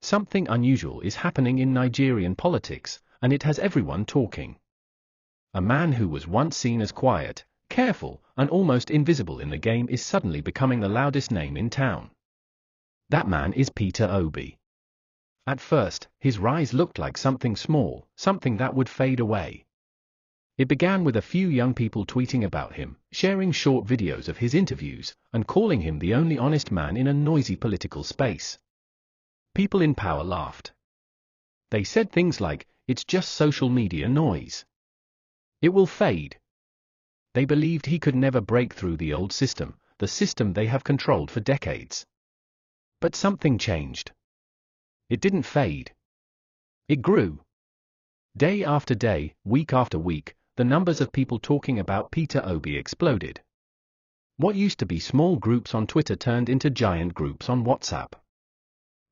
Something unusual is happening in Nigerian politics, and it has everyone talking. A man who was once seen as quiet, careful, and almost invisible in the game is suddenly becoming the loudest name in town. That man is Peter Obi. At first, his rise looked like something small, something that would fade away. It began with a few young people tweeting about him, sharing short videos of his interviews, and calling him the only honest man in a noisy political space. People in power laughed. They said things like, "It's just social media noise. It will fade." They believed he could never break through the old system, the system they have controlled for decades. But something changed. It didn't fade. It grew. Day after day, week after week, the numbers of people talking about Peter Obi exploded. What used to be small groups on Twitter turned into giant groups on WhatsApp.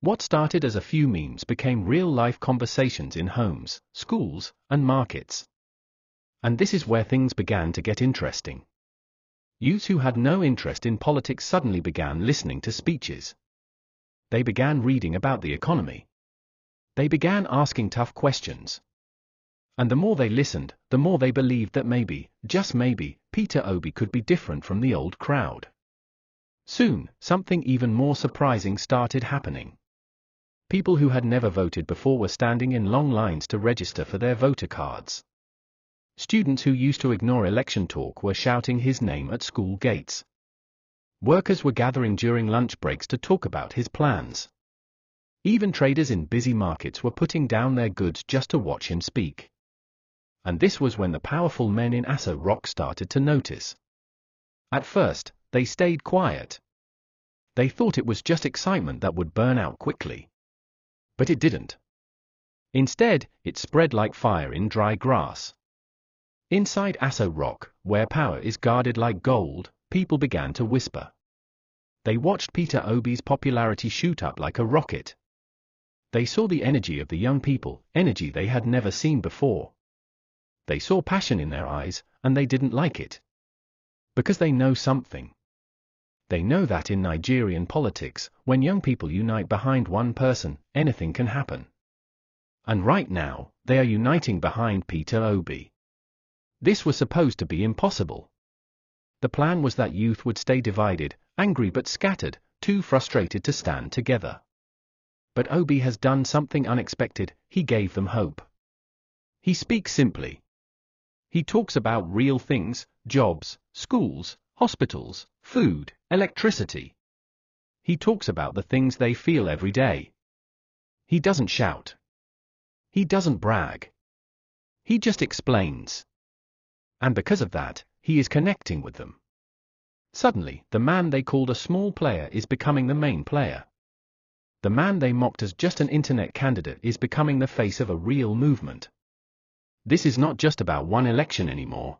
What started as a few memes became real-life conversations in homes, schools, and markets. And this is where things began to get interesting. Youths who had no interest in politics suddenly began listening to speeches. They began reading about the economy. They began asking tough questions. And the more they listened, the more they believed that maybe, just maybe, Peter Obi could be different from the old crowd. Soon, something even more surprising started happening. People who had never voted before were standing in long lines to register for their voter cards. Students who used to ignore election talk were shouting his name at school gates. Workers were gathering during lunch breaks to talk about his plans. Even traders in busy markets were putting down their goods just to watch him speak. And this was when the powerful men in Aso Rock started to notice. At first, they stayed quiet. They thought it was just excitement that would burn out quickly. But it didn't. Instead, it spread like fire in dry grass. Inside Aso Rock, where power is guarded like gold, people began to whisper. They watched Peter Obi's popularity shoot up like a rocket. They saw the energy of the young people, energy they had never seen before. They saw passion in their eyes, and they didn't like it. Because they know something. They know that in Nigerian politics, when young people unite behind one person, anything can happen. And right now, they are uniting behind Peter Obi. This was supposed to be impossible. The plan was that youth would stay divided, angry but scattered, too frustrated to stand together. But Obi has done something unexpected. He gave them hope. He speaks simply. He talks about real things, jobs, schools, hospitals, food, electricity. He talks about the things they feel every day. He doesn't shout. He doesn't brag. He just explains. And because of that, he is connecting with them. Suddenly, the man they called a small player is becoming the main player. The man they mocked as just an internet candidate is becoming the face of a real movement. This is not just about one election anymore.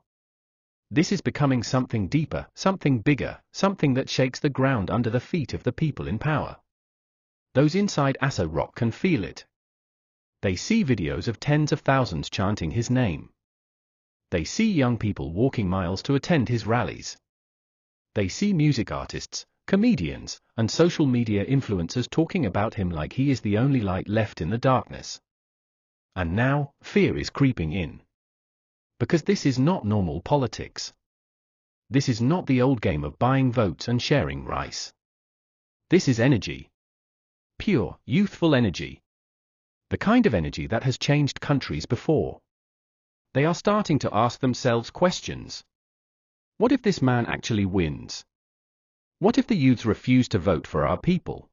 This is becoming something deeper, something bigger, something that shakes the ground under the feet of the people in power. Those inside Aso Rock can feel it. They see videos of tens of thousands chanting his name. They see young people walking miles to attend his rallies. They see music artists, comedians, and social media influencers talking about him like he is the only light left in the darkness. And now, fear is creeping in. Because this is not normal politics. This is not the old game of buying votes and sharing rice. This is energy. Pure, youthful energy. The kind of energy that has changed countries before. They are starting to ask themselves questions. What if this man actually wins? What if the youths refuse to vote for our people?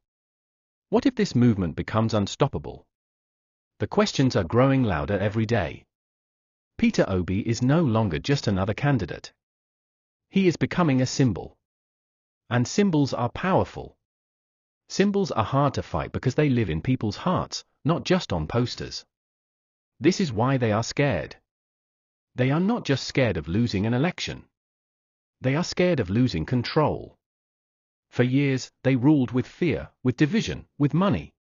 What if this movement becomes unstoppable? The questions are growing louder every day. Peter Obi is no longer just another candidate. He is becoming a symbol. And symbols are powerful. Symbols are hard to fight because they live in people's hearts, not just on posters. This is why they are scared. They are not just scared of losing an election. They are scared of losing control. For years, they ruled with fear, with division, with money.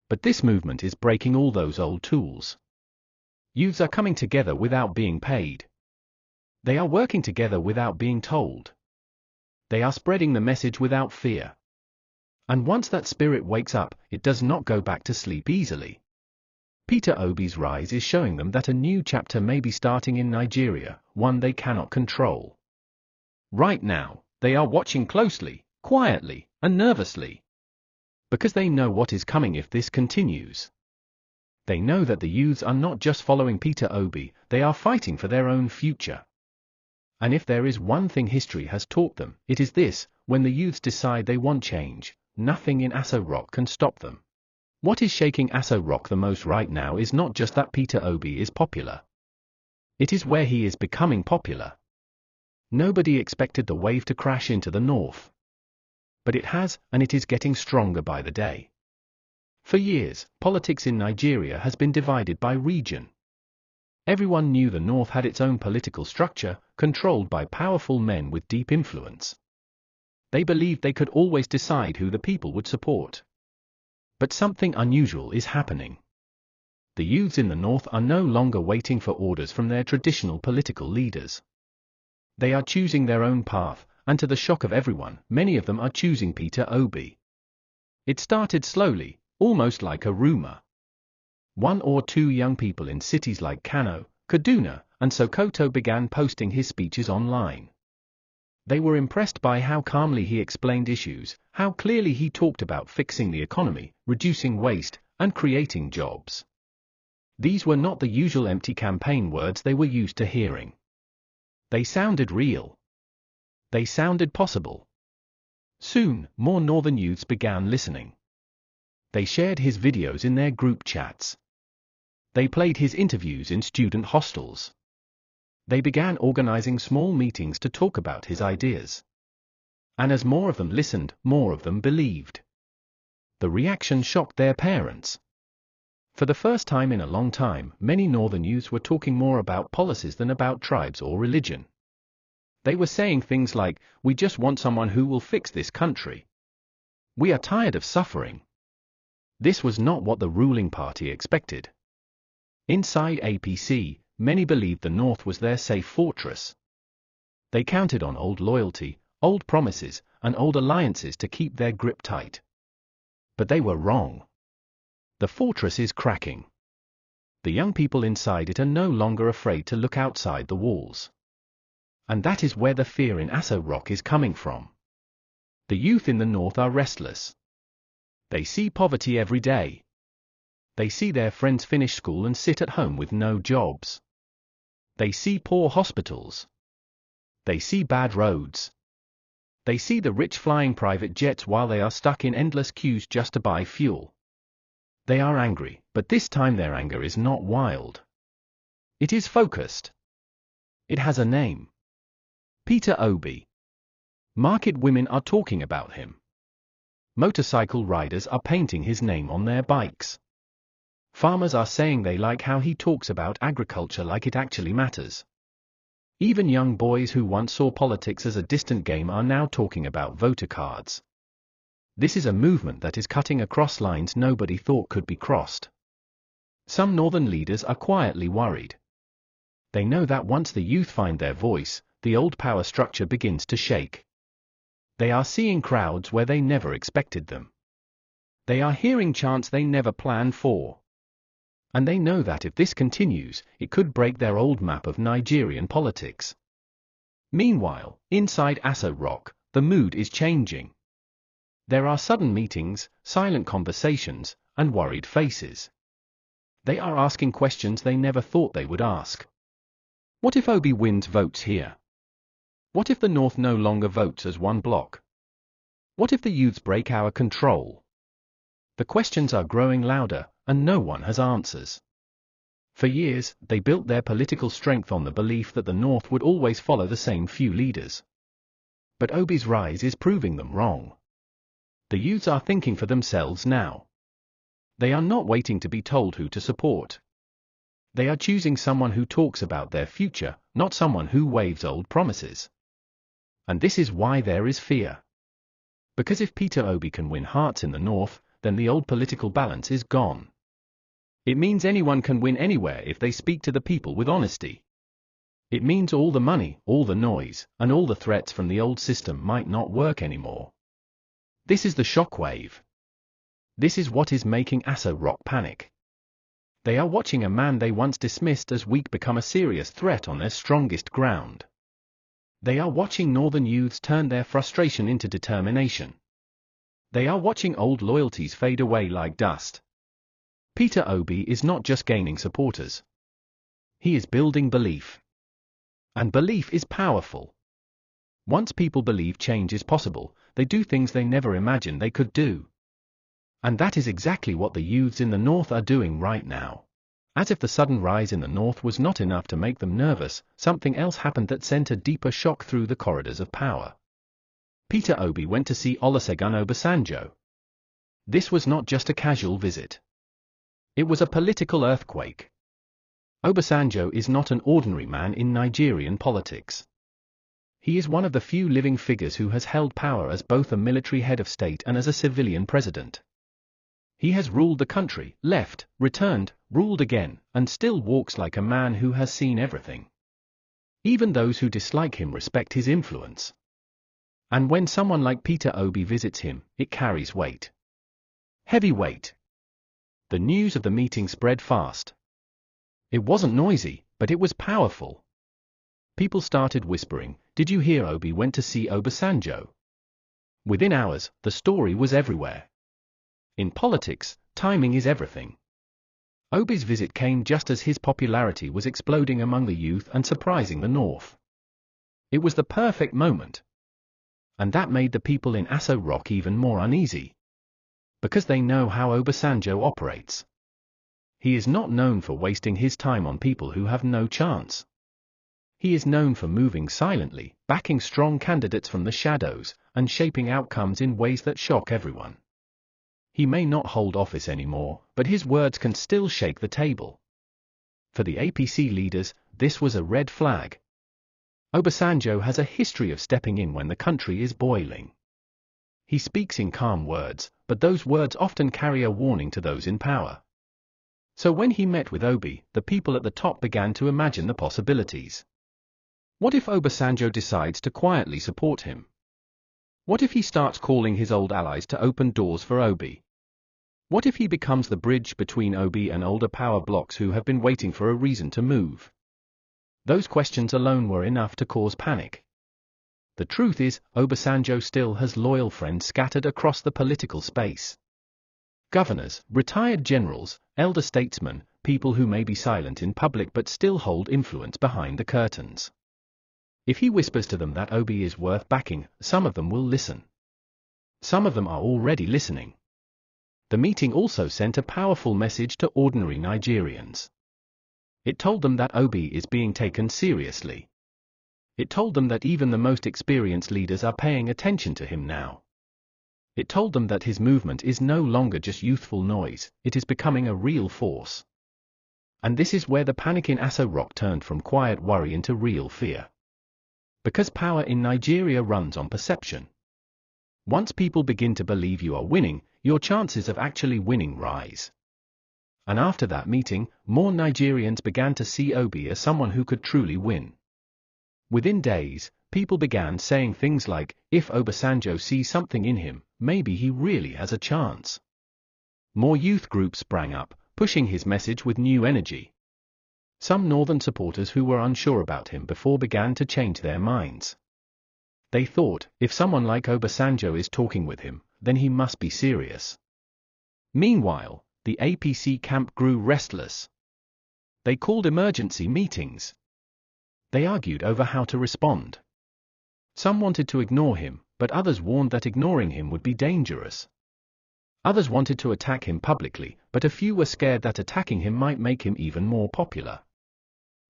But this movement is breaking all those old tools. Youths are coming together without being paid. They are working together without being told. They are spreading the message without fear. And once that spirit wakes up, it does not go back to sleep easily. Peter Obi's rise is showing them that a new chapter may be starting in Nigeria, one they cannot control. Right now, they are watching closely, quietly, and nervously. Because they know what is coming if this continues. They know that the youths are not just following Peter Obi, they are fighting for their own future. And if there is one thing history has taught them, it is this: when the youths decide they want change, nothing in Aso Rock can stop them. What is shaking Aso Rock the most right now is not just that Peter Obi is popular. It is where he is becoming popular. Nobody expected the wave to crash into the north. But it has, and it is getting stronger by the day. For years, politics in Nigeria has been divided by region. Everyone knew the north had its own political structure, controlled by powerful men with deep influence. They believed they could always decide who the people would support. But something unusual is happening. The youths in the north are no longer waiting for orders from their traditional political leaders. They are choosing their own path, and to the shock of everyone, many of them are choosing Peter Obi. It started slowly, almost like a rumor. 1 or 2 young people in cities like Kano, Kaduna, and Sokoto began posting his speeches online. They were impressed by how calmly he explained issues, how clearly he talked about fixing the economy, reducing waste, and creating jobs. These were not the usual empty campaign words they were used to hearing. They sounded real. They sounded possible. Soon, more northern youths began listening. They shared his videos in their group chats. They played his interviews in student hostels. They began organizing small meetings to talk about his ideas. And as more of them listened, more of them believed. The reaction shocked their parents. For the first time in a long time, many northern youths were talking more about policies than about tribes or religion. They were saying things like, "We just want someone who will fix this country. We are tired of suffering." This was not what the ruling party expected. Inside APC, many believed the north was their safe fortress. They counted on old loyalty, old promises, and old alliances to keep their grip tight. But they were wrong. The fortress is cracking. The young people inside it are no longer afraid to look outside the walls. And that is where the fear in Aso Rock is coming from. The youth in the north are restless. They see poverty every day. They see their friends finish school and sit at home with no jobs. They see poor hospitals. They see bad roads. They see the rich flying private jets while they are stuck in endless queues just to buy fuel. They are angry, but this time their anger is not wild. It is focused. It has a name. Peter Obi. Market women are talking about him. Motorcycle riders are painting his name on their bikes. Farmers are saying they like how he talks about agriculture like it actually matters. Even young boys who once saw politics as a distant game are now talking about voter cards. This is a movement that is cutting across lines nobody thought could be crossed. Some northern leaders are quietly worried. They know that once the youth find their voice, the old power structure begins to shake. They are seeing crowds where they never expected them. They are hearing chants they never planned for. And they know that if this continues, it could break their old map of Nigerian politics. Meanwhile, inside Aso Rock, the mood is changing. There are sudden meetings, silent conversations, and worried faces. They are asking questions they never thought they would ask. What if Obi wins votes here? What if the North no longer votes as one bloc? What if the youths break our control? The questions are growing louder, and no one has answers. For years, they built their political strength on the belief that the North would always follow the same few leaders. But Obi's rise is proving them wrong. The youths are thinking for themselves now. They are not waiting to be told who to support. They are choosing someone who talks about their future, not someone who waves old promises. And this is why there is fear. Because if Peter Obi can win hearts in the North, then the old political balance is gone. It means anyone can win anywhere if they speak to the people with honesty. It means all the money, all the noise, and all the threats from the old system might not work anymore. This is the shockwave. This is what is making Aso Rock panic. They are watching a man they once dismissed as weak become a serious threat on their strongest ground. They are watching northern youths turn their frustration into determination. They are watching old loyalties fade away like dust. Peter Obi is not just gaining supporters. He is building belief. And belief is powerful. Once people believe change is possible, they do things they never imagined they could do. And that is exactly what the youths in the north are doing right now. As if the sudden rise in the north was not enough to make them nervous, something else happened that sent a deeper shock through the corridors of power. Peter Obi went to see Olusegun Obasanjo. This was not just a casual visit. It was a political earthquake. Obasanjo is not an ordinary man in Nigerian politics. He is one of the few living figures who has held power as both a military head of state and as a civilian president. He has ruled the country, left, returned, ruled again, and still walks like a man who has seen everything. Even those who dislike him respect his influence. And when someone like Peter Obi visits him, it carries weight. Heavy weight. The news of the meeting spread fast. It wasn't noisy, but it was powerful. People started whispering, "Did you hear Obi went to see Obasanjo?" Within hours, the story was everywhere. In politics, timing is everything. Obi's visit came just as his popularity was exploding among the youth and surprising the north. It was the perfect moment. And that made the people in Aso Rock even more uneasy. Because they know how Obasanjo operates. He is not known for wasting his time on people who have no chance. He is known for moving silently, backing strong candidates from the shadows, and shaping outcomes in ways that shock everyone. He may not hold office anymore, but his words can still shake the table. For the APC leaders, this was a red flag. Obasanjo has a history of stepping in when the country is boiling. He speaks in calm words, but those words often carry a warning to those in power. So when he met with Obi, the people at the top began to imagine the possibilities. What if Obasanjo decides to quietly support him? What if he starts calling his old allies to open doors for Obi? What if he becomes the bridge between Obi and older power blocks who have been waiting for a reason to move? Those questions alone were enough to cause panic. The truth is, Obasanjo still has loyal friends scattered across the political space. Governors, retired generals, elder statesmen, people who may be silent in public but still hold influence behind the curtains. If he whispers to them that Obi is worth backing, some of them will listen. Some of them are already listening. The meeting also sent a powerful message to ordinary Nigerians. It told them that Obi is being taken seriously. It told them that even the most experienced leaders are paying attention to him now. It told them that his movement is no longer just youthful noise, it is becoming a real force. And this is where the panic in Aso Rock turned from quiet worry into real fear. Because power in Nigeria runs on perception. Once people begin to believe you are winning, your chances of actually winning rise. And after that meeting, more Nigerians began to see Obi as someone who could truly win. Within days, people began saying things like, if Obasanjo sees something in him, maybe he really has a chance. More youth groups sprang up, pushing his message with new energy. Some northern supporters who were unsure about him before began to change their minds. They thought, if someone like Obasanjo is talking with him, then he must be serious. Meanwhile, the APC camp grew restless. They called emergency meetings. They argued over how to respond. Some wanted to ignore him, but others warned that ignoring him would be dangerous. Others wanted to attack him publicly, but a few were scared that attacking him might make him even more popular.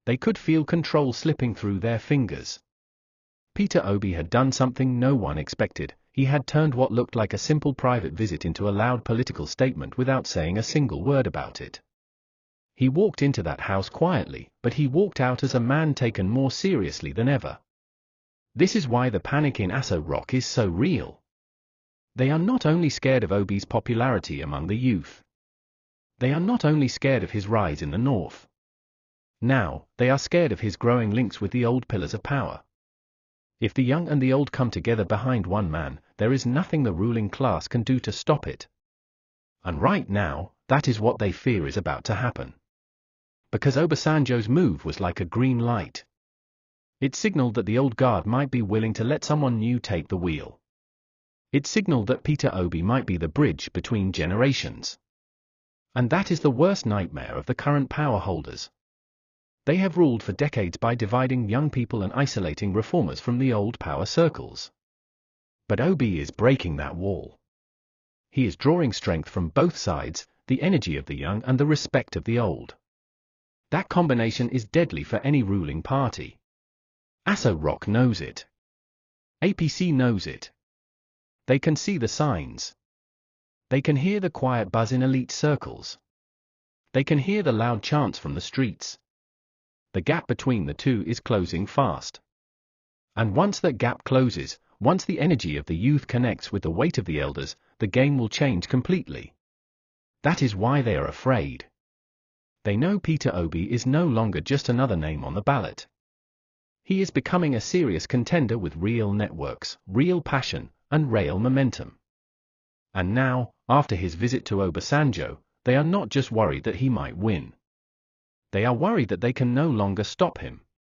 They could feel control slipping through their fingers. Peter Obi had done something no one expected. He had turned what looked like a simple private visit into a loud political statement without saying a single word about it. He walked into that house quietly, but he walked out as a man taken more seriously than ever. This is why the panic in Aso Rock is so real. They are not only scared of Obi's popularity among the youth. They are not only scared of his rise in the north. Now, they are scared of his growing links with the old pillars of power. If the young and the old come together behind one man, there is nothing the ruling class can do to stop it. And right now, that is what they fear is about to happen. Because Obasanjo's move was like a green light. It signaled that the old guard might be willing to let someone new take the wheel. It signaled that Peter Obi might be the bridge between generations. And that is the worst nightmare of the current power holders. They have ruled for decades by dividing young people and isolating reformers from the old power circles. But Obi is breaking that wall. He is drawing strength from both sides, the energy of the young and the respect of the old. That combination is deadly for any ruling party. Aso Rock knows it. APC knows it. They can see the signs. They can hear the quiet buzz in elite circles. They can hear the loud chants from the streets. The gap between the two is closing fast. And once that gap closes, once the energy of the youth connects with the weight of the elders, the game will change completely. That is why they are afraid. They know Peter Obi is no longer just another name on the ballot. He is becoming a serious contender with real networks, real passion, and real momentum. And now, after his visit to Obasanjo, they are not just worried that he might win. They are worried that they can no longer stop him.